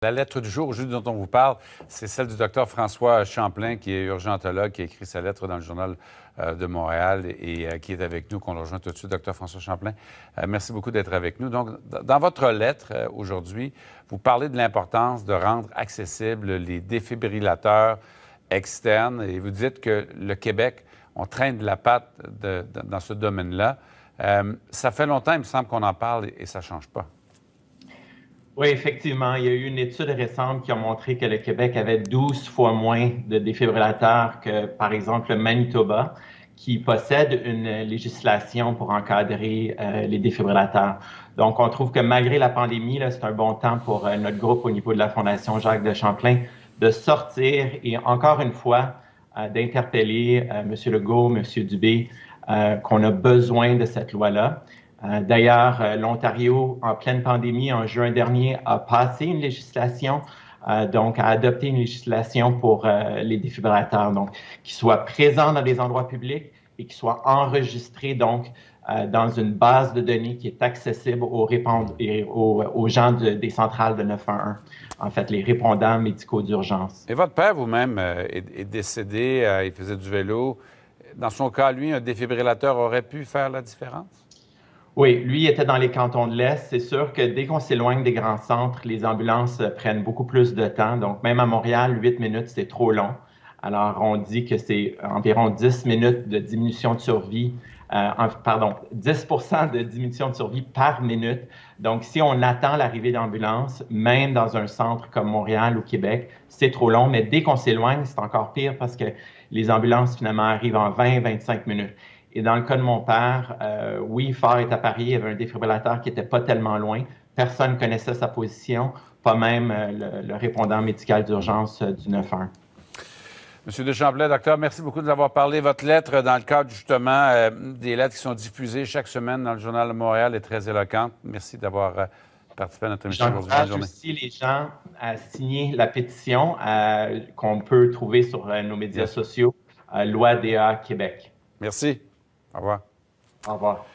La lettre du jour, aujourd'hui, dont on vous parle, c'est celle du docteur François Champlain, qui est urgentologue, qui a écrit sa lettre dans le Journal de Montréal et qui est avec nous, qu'on le rejoint tout de suite. Docteur François Champlain, merci beaucoup d'être avec nous. Donc, dans votre lettre aujourd'hui, vous parlez de l'importance de rendre accessibles les défibrillateurs externes et vous dites que le Québec, on traîne de la patte dans ce domaine-là. Ça fait longtemps, il me semble, qu'on en parle et ça ne change pas. Oui, effectivement. Il y a eu une étude récente qui a montré que le Québec avait 12 fois moins de défibrillateurs que, par exemple, le Manitoba, qui possède une législation pour encadrer les défibrillateurs. Donc, on trouve que malgré la pandémie, c'est un bon temps pour notre groupe au niveau de la Fondation Jacques de Champlain de sortir et, encore une fois, d'interpeller M. Legault, M. Dubé, qu'on a besoin de cette loi-là. D'ailleurs, l'Ontario, en pleine pandémie, en juin dernier, a passé une législation, donc a adopté une législation pour les défibrillateurs, donc qui soient présents dans des endroits publics et qui soient enregistrés donc dans une base de données qui est accessible aux gens des centrales de 911, en fait, les répondants médicaux d'urgence. Et votre père, vous-même, est décédé, il faisait du vélo. Dans son cas, lui, un défibrillateur aurait pu faire la différence? Oui, lui était dans les cantons de l'Est. C'est sûr que dès qu'on s'éloigne des grands centres, les ambulances prennent beaucoup plus de temps. Donc, même à Montréal, 8 minutes, c'est trop long. Alors, on dit que c'est environ 10 minutes de diminution de survie, 10 de diminution de survie par minute. Donc, si on attend l'arrivée d'ambulance, même dans un centre comme Montréal ou Québec, c'est trop long. Mais dès qu'on s'éloigne, c'est encore pire parce que les ambulances, finalement, arrivent en 20-25 minutes. Et dans le cas de mon père, oui, Fort est à Paris, il y avait un défibrillateur qui n'était pas tellement loin. Personne ne connaissait sa position, pas même le répondant médical d'urgence du 911. Monsieur de Champlain, docteur, merci beaucoup de nous avoir parlé. Votre lettre, dans le cadre justement des lettres qui sont diffusées chaque semaine dans le Journal de Montréal, est très éloquente. Merci d'avoir participé à notre émission aujourd'hui. J'encourage aussi les gens à signer la pétition qu'on peut trouver sur nos médias sociaux, Loi DA Québec. Merci. Au revoir. Au revoir.